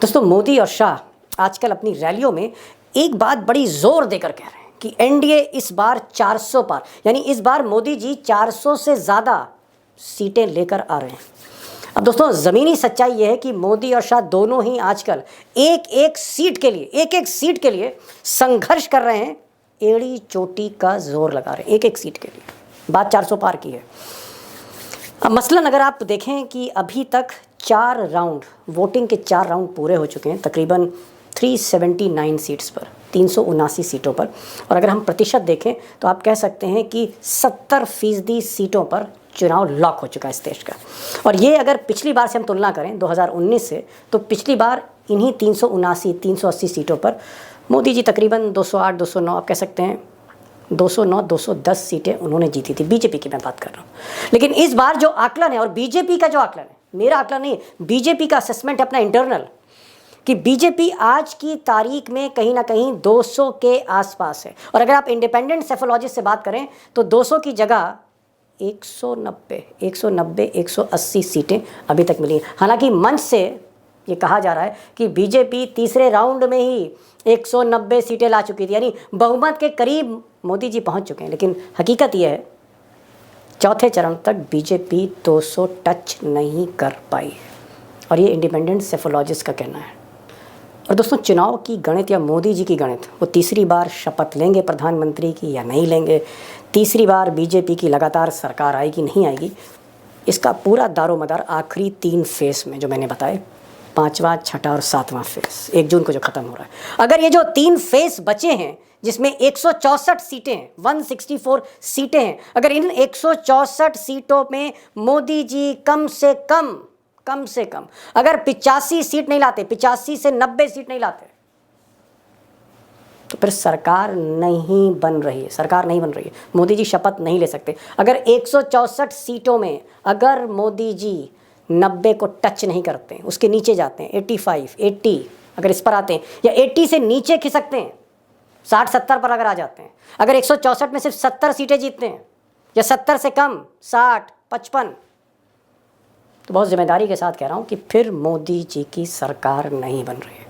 दोस्तों, मोदी और शाह आजकल अपनी रैलियों में एक बात बड़ी जोर देकर कह रहे हैं कि एनडीए इस बार 400 पार, यानी इस बार मोदी जी 400 से ज़्यादा सीटें लेकर आ रहे हैं। अब दोस्तों, ज़मीनी सच्चाई यह है कि मोदी और शाह दोनों ही आजकल एक एक सीट के लिए संघर्ष कर रहे हैं, एड़ी चोटी का जोर लगा रहे हैं एक एक सीट के लिए। बात 400 पार की है। अब मसलन अगर आप देखें कि अभी तक 4 राउंड वोटिंग के 4 राउंड पूरे हो चुके हैं, तकरीबन 379 सीट्स पर, 379 सीटों पर। और अगर हम प्रतिशत देखें तो आप कह सकते हैं कि 70% सीटों पर चुनाव लॉक हो चुका है इस देश का। और ये अगर पिछली बार से हम तुलना करें 2019 से, तो पिछली बार इन्हीं 379-380 सीटों पर मोदी जी तकरीबन 208, 209, आप कह सकते हैं 209, 210 सीटें उन्होंने जीती थी। बीजेपी की मैं बात कर रहा हूँ। लेकिन इस बार जो आकलन है, और बीजेपी का जो आकलन है, मेरा आकलन नहीं, बीजेपी का असेसमेंट है अपना इंटरनल, कि बीजेपी आज की तारीख में कहीं ना कहीं 200 के आसपास है। और अगर आप इंडिपेंडेंट सेफोलॉजिस्ट से बात करें तो 200 की जगह 190, 180 सीटें अभी तक मिली। हालांकि मंच से ये कहा जा रहा है कि बीजेपी तीसरे राउंड में ही 190 सीटें ला चुकी थी, यानी बहुमत के करीब मोदी जी पहुंच चुके हैं। लेकिन हकीकत यह है, चौथे चरण तक बीजेपी 200 टच नहीं कर पाई है, और ये इंडिपेंडेंट सेफोलॉजिस्ट का कहना है। और दोस्तों, चुनाव की गणित या मोदी जी की गणित, वो तीसरी बार शपथ लेंगे प्रधानमंत्री की या नहीं लेंगे, तीसरी बार बीजेपी की लगातार सरकार आएगी नहीं आएगी, इसका पूरा दारोमदार आखिरी 3 फेज़ में जो मैंने बताए, 5वां, 6ठा और 7वां फेज़ 1 जून को जो ख़त्म हो रहा है। अगर ये जो 3 फेज़ बचे हैं, जिसमें 164 सीटें हैं, 164 सीटें हैं, अगर इन 164 सीटों में मोदी जी कम से कम अगर 85 सीट नहीं लाते, 85 से 90 सीट नहीं लाते, तो फिर सरकार नहीं बन रही है। मोदी जी शपथ नहीं ले सकते। अगर 164 सीटों में अगर मोदी जी 90 को टच नहीं करते हैं, उसके नीचे जाते हैं, 85, 80 अगर इस पर आते हैं, या 80 से नीचे खिसकते हैं, 60-70 पर अगर आ जाते हैं, अगर 164 में सिर्फ 70 सीटें जीतते हैं, या 70 से कम 60, 55, तो बहुत जिम्मेदारी के साथ कह रहा हूँ कि फिर मोदी जी की सरकार नहीं बन रही है।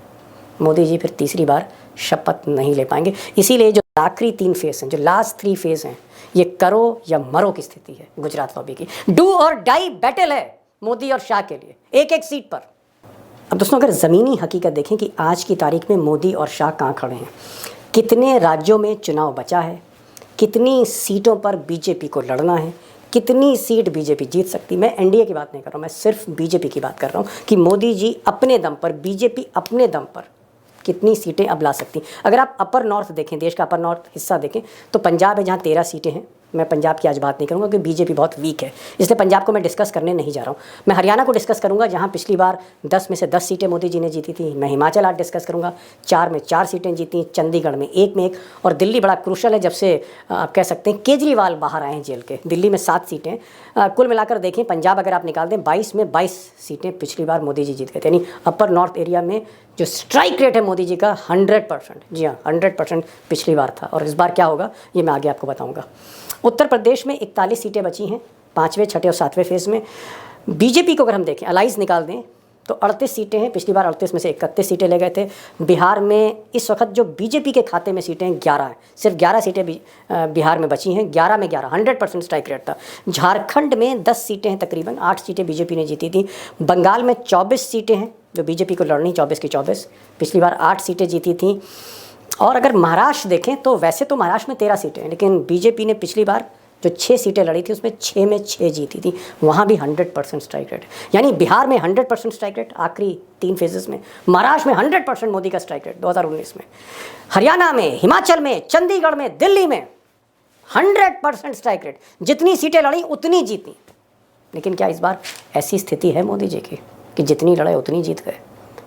मोदी जी फिर तीसरी बार शपथ नहीं ले पाएंगे। इसीलिए जो आखिरी 3 फेज़ हैं, जो लास्ट 3 फेज़ हैं, ये करो या मरो की स्थिति है गुजरात लॉबी की। डू और डाई बैटल है मोदी और शाह के लिए, एक एक सीट पर। अब दोस्तों, अगर ज़मीनी हकीकत देखें कि आज की तारीख में मोदी और शाह कहाँ खड़े हैं, कितने राज्यों में चुनाव बचा है, कितनी सीटों पर बीजेपी को लड़ना है, कितनी सीट बीजेपी जीत सकती। मैं एनडीए की बात नहीं कर रहा हूँ, मैं सिर्फ बीजेपी की बात कर रहा हूँ कि मोदी जी अपने दम पर, बीजेपी अपने दम पर कितनी सीटें अब ला सकती। अगर आप अपर नॉर्थ देखें, देश का अपर नॉर्थ हिस्सा देखें, तो पंजाब है जहाँ 13 सीटें हैं। मैं पंजाब की आज बात नहीं करूँगा क्योंकि बीजेपी बहुत वीक है, इसलिए पंजाब को मैं डिस्कस करने नहीं जा रहा हूँ। मैं हरियाणा को डिस्कस करूँगा, जहाँ पिछली बार 10 में से 10 सीटें मोदी जी ने जीती थी। मैं हिमाचल आज डिस्कस करूँगा, 4 में 4 सीटें जीती, चंडीगढ़ में 1 में 1, और दिल्ली बड़ा क्रूशल है जब से आप कह सकते हैं केजरीवाल बाहर आए हैं जेल के। दिल्ली में 7 सीटें। कुल मिलाकर देखें, पंजाब अगर आप निकाल दें, 22 में 22 सीटें पिछली बार मोदी जी जीत गए थे। यानी अपर नॉर्थ एरिया में जो स्ट्राइक रेट है मोदी जी का 100%, जी हाँ 100% पिछली बार था। और इस बार क्या होगा ये मैं आगे आपको बताऊंगा। उत्तर प्रदेश में 41 सीटें बची हैं 5वें, 6ठे और 7वें फेज़ में। बीजेपी को अगर हम देखें, अलाइज निकाल दें, तो 38 सीटें हैं। पिछली बार 38 में से 31 सीटें ले गए थे। बिहार में इस वक्त जो बीजेपी के खाते में सीटें 11 हैं, सिर्फ 11 सीटें बिहार में बची हैं। 11 में 11, 100% स्ट्राइक रेट था। झारखंड में 10 सीटें हैं, तकरीबन 8 सीटें बीजेपी ने जीती थी। बंगाल में 24 सीटें हैं जो बीजेपी को लड़नी, 24 की 24। पिछली बार 8 सीटें जीती थी। और अगर महाराष्ट्र देखें तो वैसे तो महाराष्ट्र में 13 सीटें हैं, लेकिन बीजेपी ने पिछली बार जो 6 सीटें लड़ी थी उसमें 6 में 6 जीती थी। वहाँ भी 100% स्ट्राइक रेट, यानी बिहार में 100% स्ट्राइक रेट आखिरी 3 फेजेस में, महाराष्ट्र में 100% मोदी का स्ट्राइक रेट 2019 में, हरियाणा में, हिमाचल में, चंडीगढ़ में, दिल्ली में 100% स्ट्राइक रेट। जितनी सीटें लड़ी उतनी जीती। लेकिन क्या इस बार ऐसी स्थिति है मोदी जी की कि जितनी लड़े उतनी जीत गए?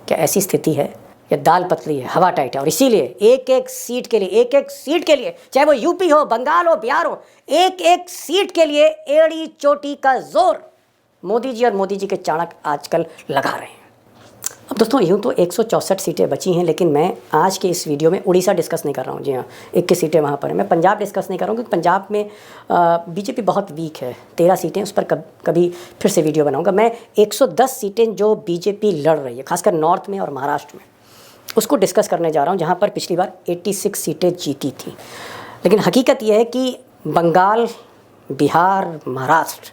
क्या ऐसी स्थिति है? या दाल पतली है, हवा टाइट है? और इसीलिए एक एक सीट के लिए, चाहे वो यूपी हो, बंगाल हो, बिहार हो, एक एक सीट के लिए एड़ी चोटी का जोर मोदी जी और मोदी जी के चाणक्य आजकल लगा रहे हैं। अब दोस्तों यूँ तो 164 सीटें बची हैं, लेकिन मैं आज के इस वीडियो में उड़ीसा डिस्कस नहीं कर रहा हूँ। जी हाँ, 21 सीटें वहाँ पर हैं। मैं पंजाब डिस्कस नहीं कर रहा हूँ, क्योंकि पंजाब में बीजेपी बहुत वीक है। 13 सीटें, उस पर कभी फिर से वीडियो बनाऊँगा। मैं 110 सीटें जो बीजेपी लड़ रही है, खासकर नॉर्थ में और महाराष्ट्र में, उसको डिस्कस करने जा रहा हूँ, जहाँ पर पिछली बार 86 सीटें जीती थी। लेकिन हकीकत यह है कि बंगाल, बिहार, महाराष्ट्र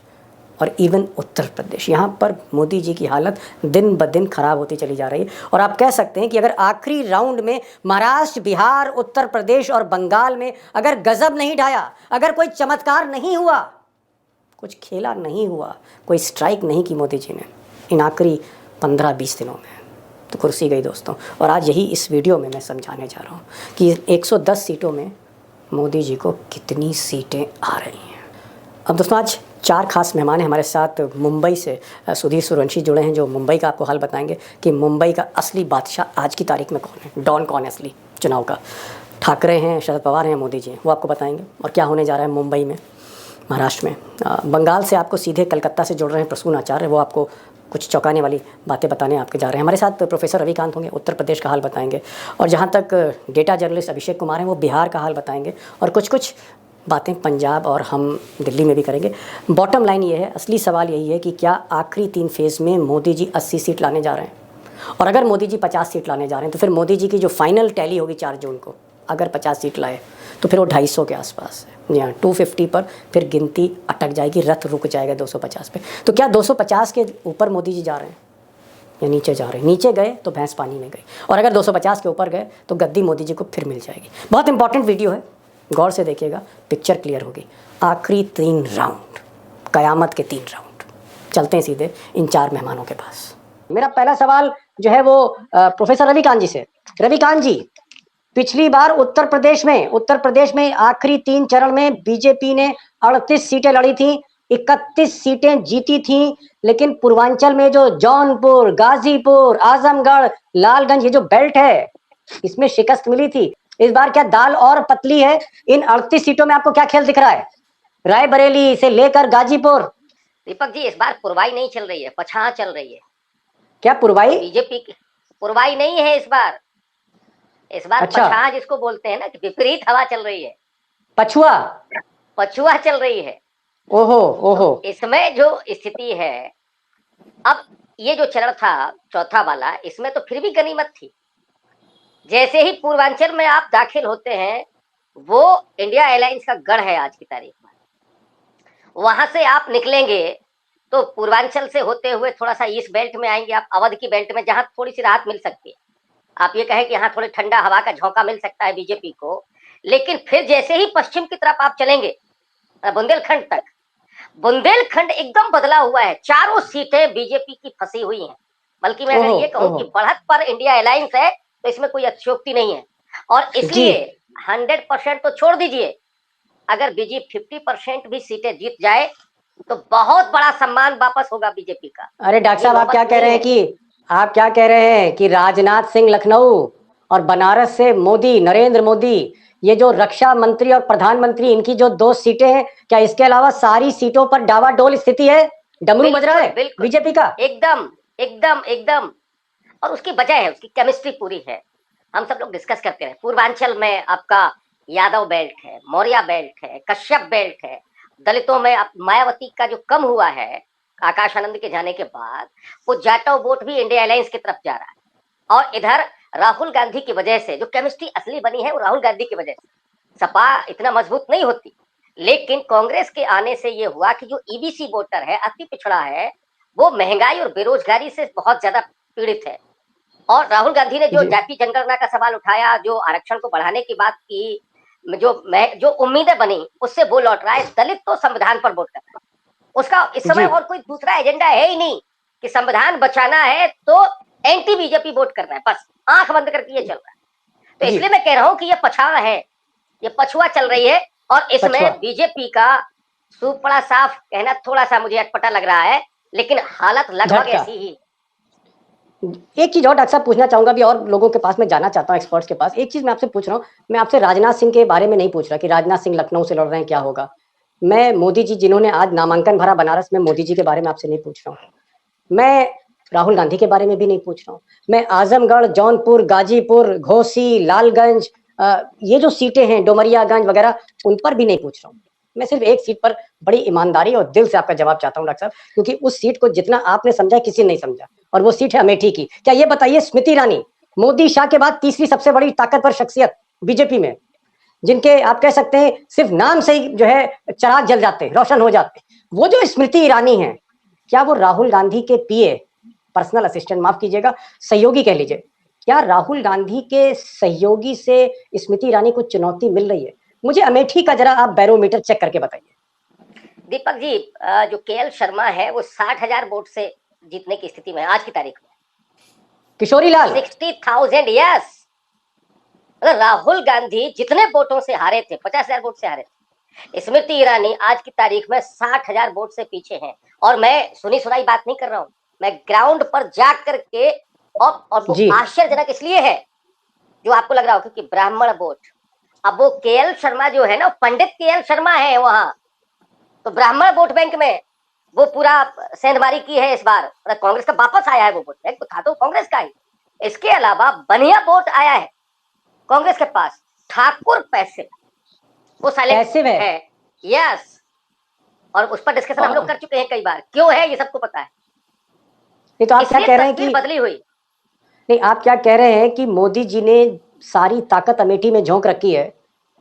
और इवन उत्तर प्रदेश, यहाँ पर मोदी जी की हालत दिन ब दिन खराब होती चली जा रही है। और आप कह सकते हैं कि अगर आखिरी राउंड में महाराष्ट्र, बिहार, उत्तर प्रदेश और बंगाल में अगर गजब नहीं ढाया, अगर कोई चमत्कार नहीं हुआ, कुछ खेला नहीं हुआ, कोई स्ट्राइक नहीं की मोदी जी ने इन आखिरी 15-20 दिनों में, तो कुर्सी गई दोस्तों। और आज यही इस वीडियो में मैं समझाने जा रहा हूँ कि 110 सीटों में मोदी जी को कितनी सीटें आ रही हैं। अब दोस्तों आज 4 खास मेहमान हैं हमारे साथ। मुंबई से सुधीर सूर्यवंशी जुड़े हैं, जो मुंबई का आपको हाल बताएंगे कि मुंबई का असली बादशाह आज की तारीख में कौन है, डॉन कौन है असली चुनाव का। ठाकरे हैं, शरद पवार हैं, मोदी जी हैं, वो आपको बताएंगे। और क्या होने जा रहा है मुंबई में, महाराष्ट्र में। बंगाल से आपको सीधे कलकत्ता से जुड़ रहे हैं प्रसून आचार्य, वो आपको कुछ चौंकाने वाली बातें बताने आपके जा रहे हैं। हमारे साथ प्रोफेसर रविकांत होंगे, उत्तर प्रदेश का हाल बताएंगे। और जहाँ तक डेटा जर्नलिस्ट अभिषेक कुमार हैं, वो बिहार का हाल बताएंगे। और कुछ बातें पंजाब और हम दिल्ली में भी करेंगे। बॉटम लाइन ये है, असली सवाल यही है कि क्या आखिरी 3 फेज़ में मोदी जी 80 सीट लाने जा रहे हैं? और अगर मोदी जी 50 सीट लाने जा रहे हैं, तो फिर मोदी जी की जो फाइनल टैली होगी 4 जून को, अगर 50 सीट लाए तो फिर वो 250 के आसपास है। यहाँ 250 पर फिर गिनती अटक जाएगी, रथ रुक जाएगा 250 पे। तो क्या 250 के ऊपर मोदी जी जा रहे हैं या नीचे जा रहे हैं? नीचे गए तो भैंस पानी में गई, और अगर 250 के ऊपर गए तो गद्दी मोदी जी को फिर मिल जाएगी। बहुत इंपॉर्टेंट वीडियो है, गौर से देखिएगा, पिक्चर क्लियर होगी। आखिरी 3 राउंड, कयामत के 3 राउंड। चलते हैं सीधे इन 4 मेहमानों के पास। मेरा पहला सवाल जो है वो प्रोफेसर रविकांत जी से। रविकांत जी, पिछली बार उत्तर प्रदेश में आखिरी 3 चरण में बीजेपी ने 38 सीटें लड़ी थी, 31 सीटें जीती थी। लेकिन पूर्वांचल में जो जौनपुर, गाजीपुर, आजमगढ़, लालगंज, ये जो बेल्ट है, इसमें शिकस्त मिली थी। इस बार क्या दाल और पतली है? इन 38 सीटों में आपको क्या खेल दिख रहा है? रायबरेली से लेकर गाजीपुर। दीपक जी, इस बार पुरवाई नहीं चल रही है, पछाड़ चल रही है। क्या पुरवाई? बीजेपी की पुरवाई नहीं है इस बार। अच्छा, पछाड़ जिसको बोलते हैं ना, कि विपरीत हवा चल रही है, पछुआ पछुआ चल रही है। ओहो ओहो। तो इसमें जो स्थिति है, अब ये जो चरण था चौथा वाला, इसमें तो फिर भी गनीमत थी। जैसे ही पूर्वांचल में आप दाखिल होते हैं, वो इंडिया एयरलाइंस का गढ़ है आज की तारीख में। वहां से आप निकलेंगे तो पूर्वांचल से होते हुए थोड़ा सा ईस्ट बेल्ट में आएंगे आप, अवध की बेल्ट में, जहां थोड़ी सी राहत मिल सकती है। आप ये कहें कि यहाँ थोड़ी ठंडा हवा का झोंका मिल सकता है बीजेपी को। लेकिन फिर जैसे ही पश्चिम की तरफ आप चलेंगे, बुंदेलखंड तक, बुंदेलखंड एकदम बदला हुआ है। चारों सीटें बीजेपी की फंसी हुई हैं। बल्कि मैं अगर ये कहूँ कि बढ़त पर इंडिया अलायंस है, तो इसमें कोई अतिशयोक्ति नहीं है। और इसलिए 100% तो छोड़ दीजिए, अगर बीजेपी 50% भी सीटें जीत जाए तो बहुत बड़ा सम्मान वापस होगा बीजेपी का। अरे डॉक्टर साहब, आप क्या कह रहे हैं कि राजनाथ सिंह लखनऊ और बनारस से मोदी, नरेंद्र मोदी, ये जो रक्षा मंत्री और प्रधानमंत्री, इनकी जो 2 सीटें हैं, क्या इसके अलावा सारी सीटों पर डावाडोल स्थिति है? डमरू बज रहा है बीजेपी का? एकदम एकदम एकदम। और उसकी वजह है, उसकी केमिस्ट्री पूरी है। हम सब लोग डिस्कस करते रहे। पूर्वांचल में आपका यादव बेल्ट है, मौर्य बेल्ट है, कश्यप बेल्ट है। दलितों में मायावती का जो कम हुआ है आकाश आनंद के जाने के बाद, वो जाटव वोट भी इंडिया अलायंस की तरफ जा रहा है। और इधर राहुल गांधी की वजह से जो केमिस्ट्री असली बनी है, वो राहुल गांधी की वजह से। सपा इतना मजबूत नहीं होती, लेकिन कांग्रेस के आने से ये हुआ कि जो ईबीसी वोटर है, अति पिछड़ा है, वो महंगाई और बेरोजगारी से बहुत ज्यादा पीड़ित है। और राहुल गांधी ने जो जाति जनगणना का सवाल उठाया, जो आरक्षण को बढ़ाने की बात की, जो उम्मीदें बनी, उससे वो लौट रहा है। दलित तो संविधान पर वोट कर रहा है। उसका इस समय और कोई दूसरा एजेंडा है ही नहीं कि संविधान बचाना है, तो एंटी बीजेपी वोट करना है, बस आंख बंद करके ये चल रहा है। तो इसलिए मैं कह रहा हूं कि ये पछाड़ है, ये पछुआ चल रही है। और इसमें बीजेपी का सूप बड़ा साफ कहना थोड़ा सा मुझे अटपटा लग रहा है, लेकिन हालत लगभग ऐसी ही। एक चीज और डॉक्टर साहब पूछना चाहूंगा, भी और लोगों के पास मैं जाना चाहता हूँ, एक्सपर्ट्स के पास। एक चीज मैं आपसे पूछ रहा हूँ, मैं आपसे राजनाथ सिंह के बारे में नहीं पूछ रहा कि राजनाथ सिंह लखनऊ से लड़ रहे हैं, क्या होगा। मैं मोदी जी जिन्होंने आज नामांकन भरा बनारस में, मोदी जी के बारे में आपसे नहीं पूछ रहा हूँ। मैं राहुल गांधी के बारे में भी नहीं पूछ रहा हूँ। मैं आजमगढ़, जौनपुर, गाजीपुर, घोसी, लालगंज, ये जो सीटें हैं, डोमरियागंज वगैरह, उन पर भी नहीं पूछ रहा हूँ। मैं सिर्फ एक सीट पर बड़ी ईमानदारी और दिल से आपका जवाब चाहता हूँ डॉक्टर साहब, क्योंकि उस सीट को जितना आपने समझा किसी ने नहीं समझा, और वो सीट है अमेठी की। क्या ये बताइए, स्मृति ईरानी मोदी शाह के बाद तीसरी सबसे बड़ी ताकतवर शख्सियत बीजेपी में, जिनके आप कह सकते हैं सिर्फ नाम से ही जो है चिराग जल जाते हैं, रोशन हो जाते हैं, वो जो स्मृति ईरानी है, क्या वो राहुल गांधी के पीए, पर्सनल असिस्टेंट, माफ कीजिएगा, सहयोगी कह लीजिए, क्या राहुल गांधी के सहयोगी से स्मृति ईरानी को चुनौती मिल रही है? मुझे अमेठी का जरा आप बैरोमीटर चेक करके बताइए। दीपक जी, जो केएल शर्मा है वो 60,000 वोट से जीतने की स्थिति में है आज की तारीख में। किशोरी लाल 60,000, यस। राहुल गांधी जितने वोटों से हारे थे, 50,000 वोट से हारे थे, स्मृति ईरानी आज की तारीख में 60,000 वोट से पीछे हैं। और मैं सुनी सुनाई बात नहीं कर रहा हूं, मैं ग्राउंड पर जा करके, और वो आश्चर्यजनक इसलिए है जो आपको लग रहा हो, क्योंकि ब्राह्मण वोट, अब वो केएल शर्मा जो है ना, पंडित केएल शर्मा है वहां, तो ब्राह्मण वोट बैंक में वो पूरा सेंधमारी की है इस बार। कांग्रेस का वापस आया है वो वोट बैंक, तो था तो कांग्रेस का ही। इसके अलावा बढ़िया वोट आया है कांग्रेस के पास, ठाकुर पैसे, वो साइलेंट है, यस। और उस पर डिस्कशन हम लोग कर चुके हैं कई बार, क्यों है ये सबको पता है। नहीं तो आप क्या कह रहे हैं कि बदली हुई? नहीं, आप क्या कह रहे हैं कि मोदी जी ने सारी ताकत अमेठी में झोंक रखी है।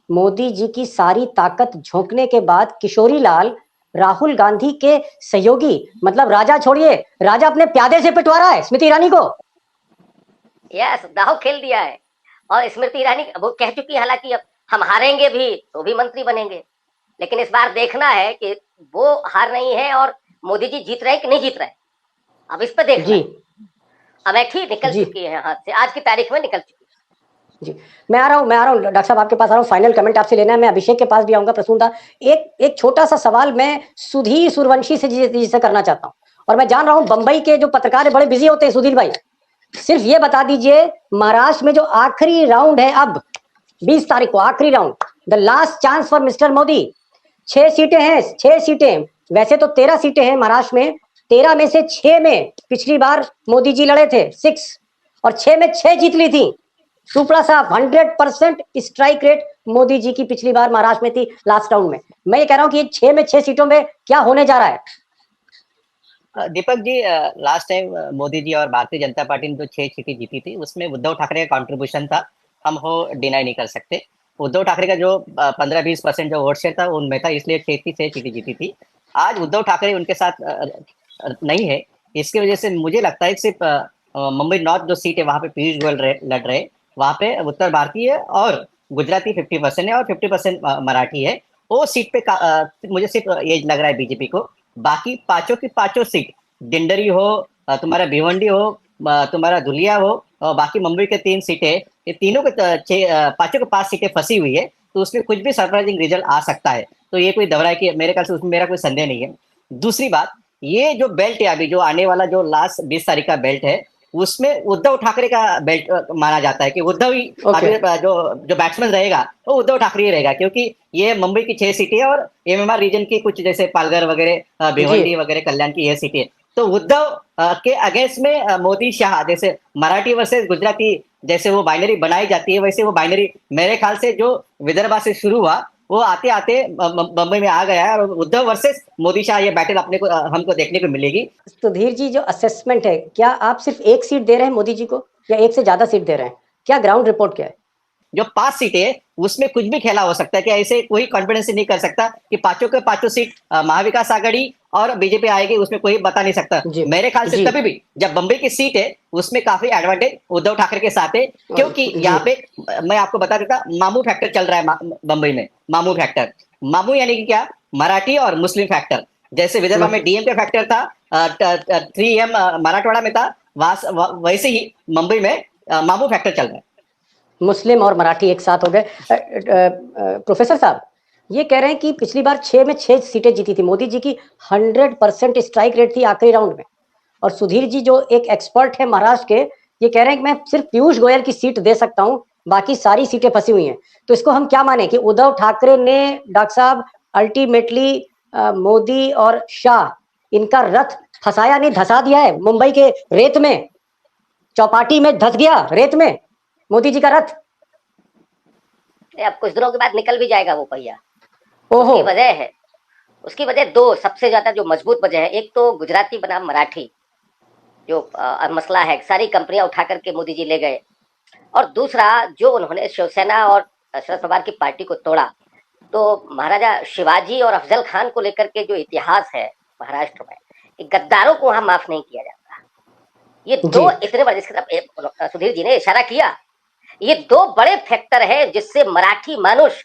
मोदी जी की सारी ताकत झोंकने के बाद किशोरी लाल राहुल गांधी के सहयोगी, मतलब राजा छोड़िए, राजा अपने प्यादे से पिटवा रहा है स्मृति ईरानी को। यस, दाव खेल दिया है। और स्मृति ईरानी वो कह चुकी है, हालांकि अब हम हारेंगे भी तो भी मंत्री बनेंगे, लेकिन इस बार देखना है कि वो हार नहीं है और मोदी जी जीत रहे कि नहीं जीत रहे, अब इस पे देखना है। अमेठी निकल चुकी है हाथ से, आज की तारीख में निकल चुकी है। जी, मैं आ रहा हूँ डॉक्टर साहब, आपके पास आ रहा हूँ। फाइनल कमेंट आपसे लेना है, मैं अभिषेक के पास भी आऊंगा। प्रसूनदा, एक छोटा सा सवाल मैं सुधीर सूर्यवंशी से जिसे करना चाहता हूँ, और मैं जान रहा हूँ बंबई के जो पत्रकार है बड़े बिजी होते हैं। सुधीर भाई, सिर्फ ये बता दीजिए, महाराष्ट्र में जो आखिरी राउंड है, अब 20 तारीख को आखिरी round, the last chance for mister Modi. 6 सीटें हैं, 6 सीटें, वैसे तो 13 सीटें हैं महाराष्ट्र में, 13 में से 6 में पिछली बार मोदी जी लड़े थे, 6, और 6 में 6 जीत ली थी। सुपड़ा साहब, 100% स्ट्राइक रेट मोदी जी की पिछली बार महाराष्ट्र में थी लास्ट राउंड में। मैं ये कह रहा हूं कि 6 में 6 सीटों में क्या होने जा रहा है? दीपक जी, लास्ट टाइम मोदी जी और भारतीय जनता पार्टी ने जो 6 सीटें जीती थी, उसमें उद्धव ठाकरे का कंट्रीब्यूशन था, हम वो डिनाई नहीं कर सकते। उद्धव ठाकरे का जो 15-20% जो वोट शेयर था उनमें था, इसलिए 6 सीटें जीती थी। आज उद्धव ठाकरे उनके साथ नहीं है, इसकी वजह से मुझे लगता है सिर्फ मुंबई नॉर्थ जो सीट है वहां पे पीयूष गोयल लड़ रहे, वहां पे उत्तर भारतीय और गुजराती 50% है और 50% मराठी है। वो सीट पे मुझे सिर्फ ये लग रहा है बीजेपी को। बाकी पांचों की पांचों सीट, डिंडरी हो, तुम्हारा भिवंडी हो, तुम्हारा धुलिया हो, और बाकी मुंबई के 3 सीटें, ये तीनों के पांचों के 5 सीटें फंसी हुई है, तो उसमें कुछ भी सरप्राइजिंग रिजल्ट आ सकता है। तो ये कोई दवरा है कि मेरे ख्याल से उसमें मेरा कोई संदेह नहीं है। दूसरी बात, ये जो बेल्ट है अभी जो आने वाला जो लास्ट 20 तारीख का बेल्ट है, उसमें उद्धव ठाकरे का बेल्ट माना जाता है कि उद्धव ही अभी जो बैट्समैन रहेगा वो उद्धव ठाकरे ही रहेगा, क्योंकि ये मुंबई की 6 सीटें और एमएमआर रीजन की कुछ जैसे पालघर वगैरह, भिवंडी वगैरह, कल्याण की ये सीटें, तो उद्धव के अगेंस्ट में मोदी शाह, जैसे मराठी वर्सेस गुजराती जैसे वो बाइनरी बनाई जाती है, वैसे वो बाइनरी मेरे ख्याल से जो विदर्भा से शुरू हुआ वो आते आते बम्बई में आ गया है, और उद्धव वर्सेस मोदी शाह ये बैटल अपने को हमको देखने को मिलेगी। सुधीर जी, जो असेसमेंट है, क्या आप सिर्फ 1 सीट दे रहे हैं मोदी जी को या 1 से ज्यादा सीट दे रहे हैं? क्या ग्राउंड रिपोर्ट क्या है? जो 5 सीटें उसमें कुछ भी खेला हो सकता है, कि ऐसे कोई कॉन्फिडेंस नहीं कर सकता कि पांचों के पांचों सीट महाविकास आघाड़ी और बीजेपी आएगी, उसमें कोई बता नहीं सकता। मेरे ख्याल से तभी भी जब बम्बई की सीट है उसमें काफी एडवांटेज उद्धव ठाकरे के साथ है, क्योंकि यहाँ पे मैं आपको बता देता, मामू फैक्टर चल रहा है बम्बई में। मामू फैक्टर, मामू यानी कि क्या, मराठी और मुस्लिम फैक्टर। जैसे विदर्भा में डीएमके फैक्टर था, 3M मराठवाड़ा में था, वैसे ही मुंबई में मामू फैक्टर चल रहा है। मुस्लिम और मराठी एक साथ हो गए। प्रोफेसर साहब, ये कह रहे हैं कि पिछली बार 6 में 6 सीटें जीती थी मोदी जी की, 100% स्ट्राइक रेट थी आखिरी राउंड में। और सुधीर जी जो एक एक्सपर्ट है महाराष्ट्र के, ये कह रहे हैं कि मैं सिर्फ पीयूष गोयल की सीट दे सकता हूं, बाकी सारी सीटें फंसी हुई हैं। तो इसको हम क्या माने कि उद्धव ठाकरे ने, डॉक्टर साहब, अल्टीमेटली मोदी और शाह, इनका रथ फंसाया नहीं, धंसा दिया है मुंबई के रेत में, चौपाटी में धंस गया रेत में मोदी जी का रथ। अब कुछ दिनों के बाद निकल भी जाएगा वो पहिया। ओहो, उसकी वजह है, उसकी वजह दो सबसे ज्यादा जो मजबूत वजह है। एक तो गुजराती बनाम मराठी जो मसला है, सारी कंपनियां उठा करके मोदी जी ले गए। और दूसरा जो उन्होंने शिवसेना और शरद पवार की पार्टी को तोड़ा, तो महाराजा शिवाजी और अफजल खान को लेकर के जो इतिहास है महाराष्ट्र में, गद्दारों को वहां माफ नहीं किया जाता। ये दो इतने बड़े, जिसके तरफ सुधीर जी ने इशारा किया, ये दो बड़े फैक्टर है जिससे मराठी मानुष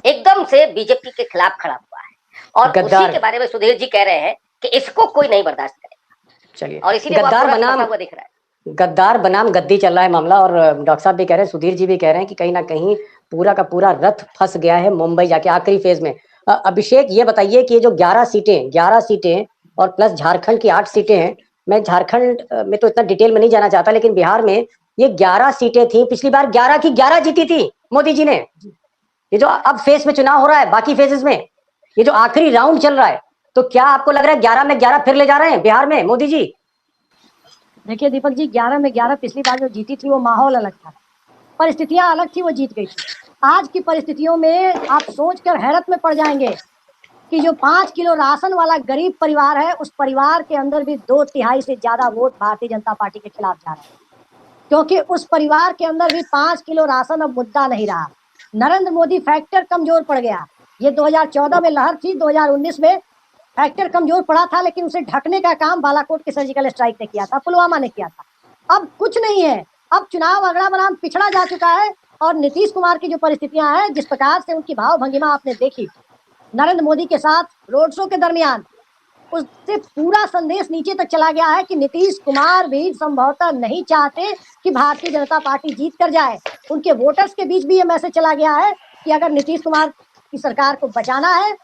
एकदम से बीजेपी के खिलाफ खड़ा हुआ है। और उसी के बारे में सुधीर जी कह रहे हैं कि इसको कोई नहीं बर्दाश्त करेगा। चलिए, और इसीलिए गद्दार बनाम हुआ दिख रहा है, गद्दार बनाम गद्दी चल रहा है मामला। और डॉक्टर साहब भी कह रहे हैं, सुधीर जी भी कह रहे हैं कि कहीं ना कहीं पूरा का पूरा रथ फंस गया है मुंबई जाके आखिरी फेज में। अभिषेक, ये बताइए कि ये जो 11 सीटें और प्लस झारखंड की 8 सीटें हैं, मैं झारखंड में तो इतना डिटेल में नहीं जाना चाहता, लेकिन बिहार में ये 11 सीटें थी, पिछली बार 11 की 11 जीती थी मोदी जी ने। ये जो अब फेज में चुनाव हो रहा है, बाकी फेजेस में ये जो आखिरी राउंड चल रहा है, तो क्या आपको लग रहा है 11 में 11 फिर ले जा रहे हैं बिहार में मोदी जी? देखिए दीपक जी, 11 में 11 पिछली बार जो जीती थी वो माहौल अलग था, परिस्थितियां अलग थी, वो जीत गई थी। आज की परिस्थितियों में आप सोचकर हैरत में पड़ जाएंगे कि जो 5 किलो राशन वाला गरीब परिवार है, उस परिवार के अंदर भी 2/3 से ज्यादा वोट भारतीय जनता पार्टी के खिलाफ जा रहे हैं, क्योंकि उस परिवार के अंदर भी 5 किलो राशन अब मुद्दा नहीं रहा। नरेंद्र मोदी फैक्टर कमजोर पड़ गया। ये 2014 में लहर थी, 2019 में फैक्टर कमजोर पड़ा था, लेकिन उसे ढकने का काम बालाकोट के सर्जिकल स्ट्राइक ने किया था, पुलवामा ने किया था। अब कुछ नहीं है, अब चुनाव अगड़ा बनाम पिछड़ा जा चुका है। और नीतीश कुमार की जो परिस्थितियां हैं, जिस प्रकार से उनकी भाव भंगिमा आपने देखी नरेंद्र मोदी के साथ रोड शो के दरमियान, उससे पूरा संदेश नीचे तक चला गया है कि नीतीश कुमार भी संभवतः नहीं चाहते कि भारतीय जनता पार्टी जीत कर जाए। उनके वोटर्स के बीच भी ये मैसेज चला गया है कि अगर नीतीश कुमार की सरकार को बचाना है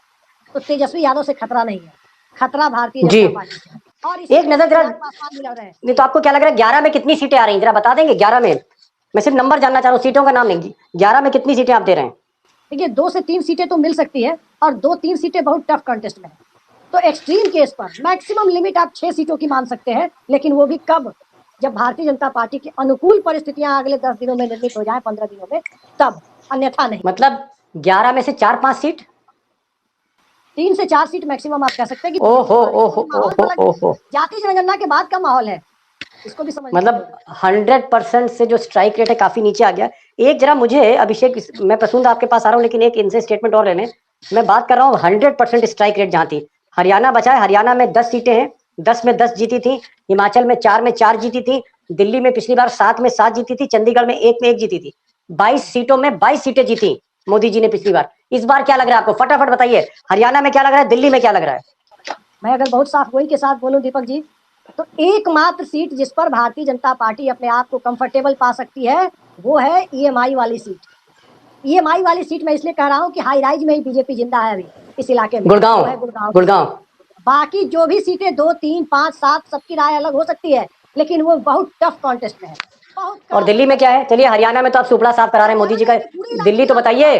तो तेजस्वी यादव से खतरा नहीं है, खतरा भारतीय जनता पार्टी से। और एक नजर जरा, नहीं तो आपको क्या लग रहा है 11 में कितनी सीटें आ रही हैं, जरा बता देंगे? 11 में, मैं सिर्फ नंबर जानना चाह रहा हूँ, सीटों का नाम नहीं। 11 में कितनी सीटें आप दे रहे हैं? देखिए, 2 से 3 सीटें तो मिल सकती है, और 2-3 सीटें बहुत टफ कंटेस्ट में है। तो एक्सट्रीम केस पर मैक्सिमम लिमिट आप 6 सीटों की मान सकते हैं, लेकिन वो भी कब? जब भारतीय जनता पार्टी की अनुकूल परिस्थितियां अगले 10 दिनों में निर्मित हो जाए, 15 दिनों में, तब, अन्यथा नहीं। मतलब 11 में से 4-5 सीट, 3 से 4 सीट मैक्सिमम आप कह सकते हैं कि ओहो, जाति जनगणना के बाद का माहौल है, इसको भी समझ। मतलब 100% से जो स्ट्राइक रेट है काफी नीचे आ गया। एक जरा मुझे अभिषेक, मैं प्रसून आपके पास आ रहा हूँ, लेकिन एक इनसे स्टेटमेंट और लेने। मैं बात कर रहा हूँ 100% स्ट्राइक रेट जहाँ थी, हरियाणा बचा है, हरियाणा में 10 सीटें हैं, 10 में 10 जीती थी, हिमाचल में 4 में 4 जीती थी, दिल्ली में पिछली बार 7 में 7 जीती थी, चंडीगढ़ में 1 में 1 जीती थी। 22 सीटों में 22 सीटें जीती मोदी जी ने पिछली बार। इस बार क्या लग रहा है आपको? फटाफट बताइए, हरियाणा में क्या लग रहा है, दिल्ली में क्या लग रहा है? मैं अगर बहुत साफ गोई के साथ बोलूं दीपक जी, तो एकमात्र सीट जिस पर भारतीय जनता पार्टी अपने आप को कंफर्टेबल पा सकती है, वो है ईएमआई वाली सीट। ईएमआई वाली सीट मैं इसलिए कह रहा हूँ कि हाई राइज में ही बीजेपी जिंदा है अभी इस इलाके में, गुड़गांव। बाकी जो भी सीटें 2, 3, 5, 7, सबकी राय अलग हो सकती है, लेकिन वो बहुत टफ कॉन्टेस्ट में है। और दिल्ली में क्या है? चलिए, हरियाणा में तो आप सुपड़ा साफ करा रहे हैं मोदी जी का, दिल्ली तो बताइए।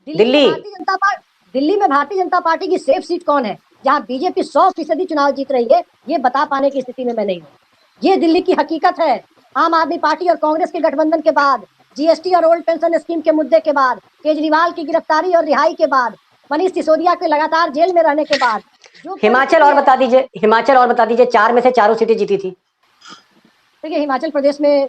दिल्ली में भारतीय जनता पार्टी की सेफ सीट कौन है, जहां बीजेपी 100% चुनाव जीत रही है, ये बता पाने की स्थिति में मैं नहीं हूँ। ये दिल्ली की हकीकत है। आम आदमी पार्टी और कांग्रेस के गठबंधन के बाद, जीएसटी और ओल्ड पेंशन स्कीम के मुद्दे के बाद, केजरीवाल की गिरफ्तारी और रिहाई के बाद, मनीष सिसोदिया के लगातार जेल में रहने के बाद, हिमाचल और बता दीजिए, 4 में से 4 सीटें जीती थी। देखिए, हिमाचल प्रदेश में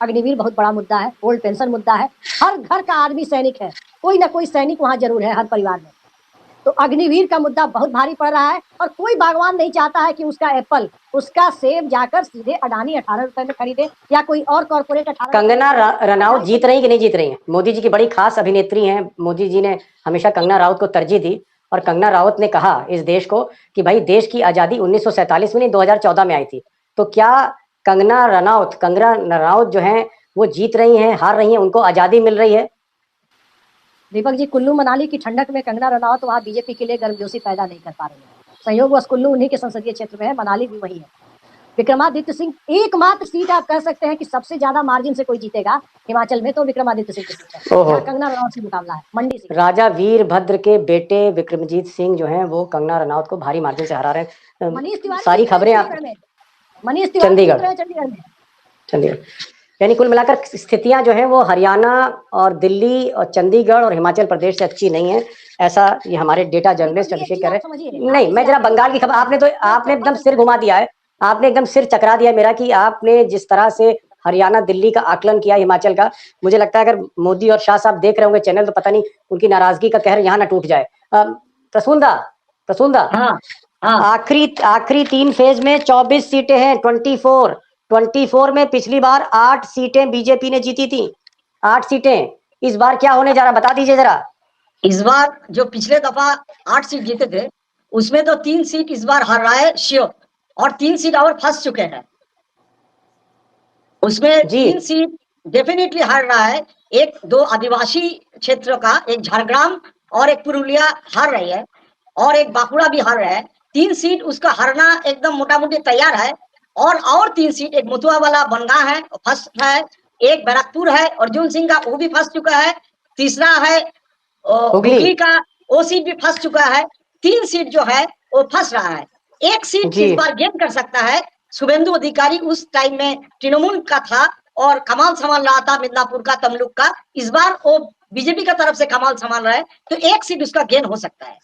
अग्निवीर बहुत बड़ा मुद्दा है, ओल्ड पेंशन मुद्दा है, हर घर का आदमी सैनिक है, कोई ना कोई सैनिक वहां जरूर है हर परिवार में। तो अग्निवीर का मुद्दा बहुत भारी पड़ रहा है, और कोई बागवान नहीं चाहता है कि उसका एप्पल, उसका सेब जाकर सीधे अडानी 18 रुपए में खरीदे, या कोई और कॉर्पोरेट 18। कंगना रनौत जीत रही कि नहीं जीत रही है? मोदी जी की बड़ी खास अभिनेत्री हैं, मोदी जी ने हमेशा कंगना राउत को तरजीह दी, और कंगना राउत ने कहा इस देश को कि भाई देश की आजादी 1947 में नहीं 2014 में आई थी। तो क्या कंगना रनौत जो है वो जीत रही हैं, हार रही हैं, उनको आजादी मिल रही है? दीपक जी, कुल्लू मनाली की ठंडक में कंगना रनौत वहाँ बीजेपी के लिए गर्मजोशी पैदा नहीं कर पा रही है। संयोगवश कुल्लू उन्हीं के संसदीय क्षेत्र में है, मनाली भी वही है। विक्रमादित्य सिंह एकमात्र सीट आप कह सकते हैं कि सबसे ज्यादा मार्जिन से कोई जीतेगा हिमाचल में तो विक्रमादित्य सिंह की सीट है। ओहो। यहाँ कंगना रनौत से मुकाबला है मंडी से। राजा वीरभद्र के बेटे विक्रमजीत सिंह जो हैं वो कंगना रनौत को भारी मार्जिन से हरा रहे हैं। मनीष तिवारी सारी जीत रहे हैं खबरें आप चंडीगढ़ में। मनीष तिवारी जीत रहे हैं चंडीगढ़ में। चंडीगढ़ यानी कुल मिलाकर स्थितियां जो है वो हरियाणा और दिल्ली और चंडीगढ़ और हिमाचल प्रदेश से अच्छी नहीं है, ऐसा ये हमारे डेटा जर्नलिस्ट अभिषेक कह रहे हैं। नहीं, मैं जरा बंगाल की खबर, आपने एकदम सिर घुमा दिया है, आपने एकदम सिर चकरा दिया मेरा कि आपने जिस तरह से हरियाणा दिल्ली का आकलन किया हिमाचल का, मुझे लगता है अगर मोदी और शाह साहब देख रहे होंगे चैनल तो पता नहीं उनकी नाराजगी का कहर यहाँ ना टूट जाए। प्रसून दा, आखिरी 3 फेज में 24 सीटें हैं, 24 में पिछली बार 8 सीटें बीजेपी ने जीती थी, 8 सीटें। इस बार क्या होने जा रहा बता दीजिए जरा। इस बार जो पिछले दफा 8 सीट जीते थे उसमें तो 3 सीट इस बार हार रहा है श्योर, और 3 सीट और फंस चुके हैं उसमें। 3 सीट डेफिनेटली हार रहा है, एक 2 आदिवासी क्षेत्रों का, एक झारग्राम और एक पुरुलिया हार रही है, और एक बांकुड़ा भी हार रहा है। 3 सीट उसका हारना एकदम मोटा मोटी तैयार है, और 3 सीट, एक मुतुआ वाला बनगा है फर्स्ट है, एक बैरकपुर है अर्जुन सिंह का वो भी फंस चुका है, तीसरा है हुगली का वो सीट भी फंस चुका है। 3 सीट जो है वो फंस रहा है। एक सीट इस बार गेन कर सकता है। शुभेंदु अधिकारी उस टाइम में तृणमूल का था और कमाल संभाल रहा था मिदनापुर का, तमलुक का। इस बार वो बीजेपी का तरफ से कमाल संभाल रहा है, तो एक सीट उसका गेन हो सकता है।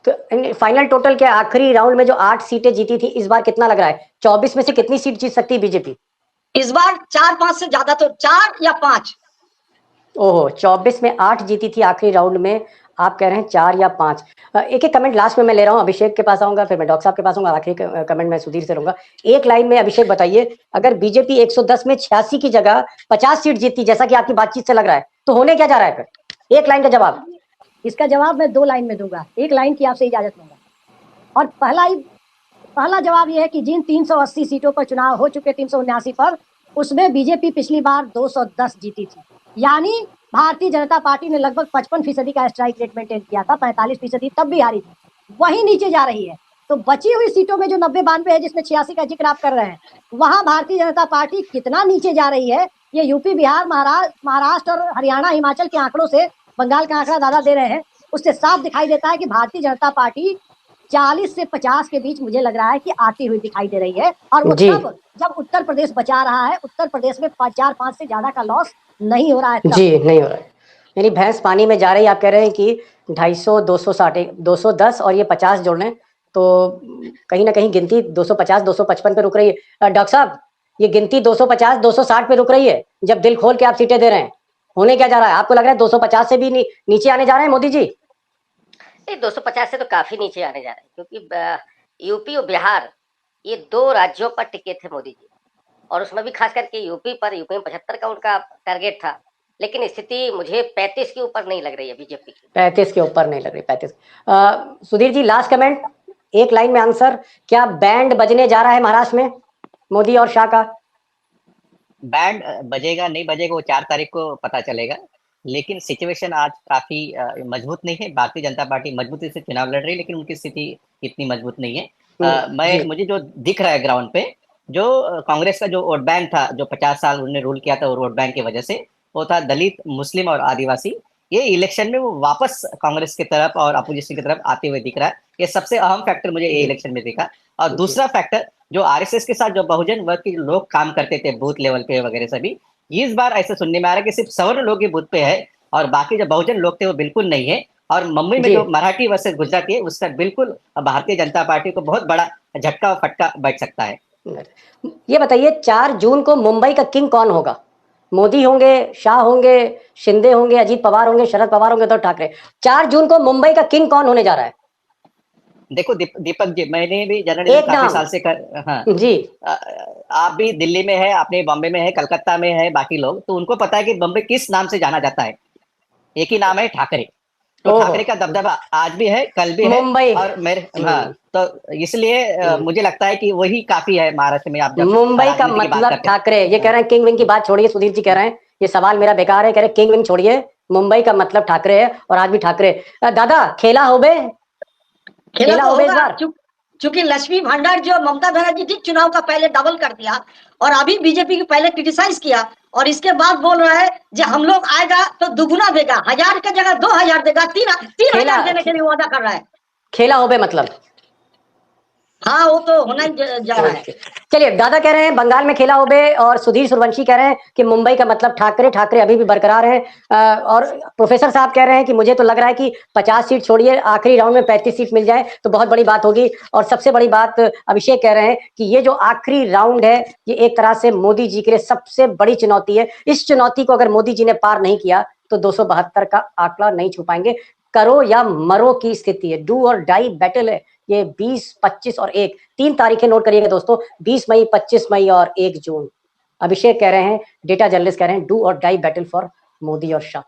तो फाइनल टोटल क्या, आखिरी राउंड में जो 8 सीटें जीती थी इस बार कितना लग रहा है? 24 में से कितनी सीट जीत सकती है बीजेपी इस बार? 4-5 से ज्यादा, तो 4 या 5। ओहो, 24 में 8 जीती थी आखिरी राउंड में, आप कह रहे हैं 4 या 5। एक एक कमेंट लास्ट में मैं ले रहा हूँ, अभिषेक के पास आऊंगा, फिर मैं डॉक्टर साहब के पास आऊंगा, आखिरी कमेंट मैं सुधीर से लूंगा। एक लाइन में अभिषेक बताइए, अगर बीजेपी 110 में 86 की जगह 50 सीट जीतती जैसा कि आपकी बातचीत से लग रहा है, तो होने क्या जा रहा है फिर? एक लाइन का जवाब। इसका जवाब मैं 2 लाइन में दूंगा, एक लाइन की आपसे इजाजत लूंगा। और पहला जवाब यह है कि जिन 380 सीटों पर चुनाव हो चुके 379 पर, उसमें बीजेपी पिछली बार 210 जीती थी, यानी भारतीय जनता पार्टी ने लगभग 55% का स्ट्राइक रेट मेंटेन किया था, 45% तब भी हारी थी, वही नीचे जा रही है। तो बची हुई सीटों में जो 90-92 है, जिसमें 86 का जिक्र आप कर रहे हैं, वहां भारतीय जनता पार्टी कितना नीचे जा रही है, ये यूपी, बिहार, महाराष्ट्र और हरियाणा, हिमाचल के आंकड़ों से, बंगाल का आंकड़ा दादा दे रहे हैं, उससे साफ दिखाई देता है कि भारतीय जनता पार्टी 40 से 50 के बीच मुझे लग रहा है कि आती हुई दिखाई दे रही है। और वो तब जब उत्तर प्रदेश बचा रहा है, उत्तर प्रदेश में 4-5 से ज्यादा का लॉस नहीं हो रहा है। जी, नहीं हो रहा है, यानी भैंस पानी में जा रही है। आप कह रहे हैं कि 250, 260, 210 और ये 50 जोड़ने, तो कहीं ना कहीं गिनती 250, 255 पे रुक रही है। डॉक्टर साहब, ये गिनती 250, 260 पे रुक रही है, जब दिल खोल के आप सीटें दे रहे हैं। होने क्या जा रहा है? आपको लग रहा है 250 से भी नीचे आने जा रहे हैं मोदी जी? 250 से तो काफी नीचे आने जा रहे हैं, क्योंकि यूपी और बिहार ये 2 राज्यों पर टिके थे मोदी जी, और उसमें भी खास करके यूपी में 75 का उनका टारगेट था, लेकिन स्थिति मुझे 35 के ऊपर नहीं लग रही है बीजेपी की। 35 के ऊपर नहीं लग रही, 35। सुधीर जी, लास्ट कमेंट, एक लाइन में आंसर, क्या बैंड बजने जा रहा है महाराष्ट्र में मोदी और शाह का? बैंड बजेगा नहीं बजेगा वो 4 तारीख को पता चलेगा, लेकिन सिचुएशन आज काफी मजबूत नहीं है। भारतीय जनता पार्टी मजबूती से चुनाव लड़ रही है, लेकिन उनकी स्थिति इतनी मजबूत नहीं है। मुझे जो दिख रहा है ग्राउंड पे, जो कांग्रेस का जो वोट बैंक था, जो 50 साल उन्होंने रूल किया था और वोट बैंक की वजह से, वो था दलित, मुस्लिम और आदिवासी। ये इलेक्शन में वो वापस कांग्रेस की तरफ और अपोजिशन की तरफ आते हुए दिख रहा है। ये सबसे अहम फैक्टर मुझे ये इलेक्शन में दिखा। और दूसरा फैक्टर, जो आरएसएस के साथ जो बहुजन वर्ग के लोग काम करते थे बूथ लेवल पे वगैरह सभी, इस बार ऐसा सुनने में आ रहा है कि सिर्फ सवर्ण लोग ही बूथ पे है और बाकी जो बहुजन लोग थे वो बिल्कुल नहीं है। और मुंबई में जो मराठी वर्सेस गुजराती है, उसका बिल्कुल भारतीय जनता पार्टी को बहुत बड़ा झटका और फटका बैठ सकता है। ये बताइए, 4 जून को मुंबई का किंग कौन होगा? मोदी होंगे, शाह होंगे, शिंदे होंगे, अजीत पवार होंगे, शरद पवार होंगे, तो ठाकरे? 4 जून को मुंबई का किंग कौन होने जा रहा है? देखो दीपक जी, मैंने भी जर्नलिज्म काफी साल से हाँ जी, आप भी दिल्ली में है, आपने बॉम्बे में है, कलकत्ता में है, बाकी लोग, तो उनको पता है कि बॉम्बे किस नाम से जाना जाता है। एक ही नाम है, ठाकरे। तो ठाकरे का दबदबा आज भी है, कल भी है, मुंबई और मेरे तो इसलिए मुझे लगता है कि वही काफी है महाराष्ट्र में। आप जब मुंबई का मतलब ठाकरे, ये कह रहे हैं किंग विंग की बात छोड़िए, सुधीर जी कह रहे हैं ये सवाल मेरा बेकार है, कह रहे किंग विंग छोड़िए, मुंबई का मतलब ठाकरे है, और आज भी ठाकरे। दादा, खेला हो बे, खेला हो बे इस बार? चूंकि लक्ष्मी भंडार जो ममता बनर्जी ठीक चुनाव का पहले डबल कर दिया और अभी बीजेपी के पहले क्रिटिसाइज किया और इसके बाद बोल रहा है जो हम लोग आएगा तो दुगुना देगा, 1000 की जगह 2000 देगा, 3000 देने के लिए वादा कर रहा है। खेला हो बे मतलब। हाँ वो तो होना ही जा रहा है। चलिए, दादा कह रहे हैं बंगाल में खेला होबे और सुधीर सूर्यवंशी कह रहे हैं कि मुंबई का मतलब ठाकरे, ठाकरे अभी भी बरकरार है। और प्रोफेसर साहब कह रहे हैं कि मुझे तो लग रहा है कि 50 सीट छोड़िए, आखिरी राउंड में 35 सीट मिल जाए तो बहुत बड़ी बात होगी। और सबसे बड़ी बात अभिषेक कह रहे हैं कि ये जो आखिरी राउंड है ये एक तरह से मोदी जी के लिए सबसे बड़ी चुनौती है। इस चुनौती को अगर मोदी जी ने पार नहीं किया तो 272 का आंकड़ा नहीं छू पाएंगे। करो या मरो की स्थिति है, डू और डाई बैटल है ये। 20, 25 और 1 3 तारीखें नोट करिएगा दोस्तों, 20 मई, 25 मई और 1 जून। अभिषेक कह रहे हैं, डेटा जर्नलिस्ट कह रहे हैं, डू और डाई बैटल फॉर मोदी और शाह।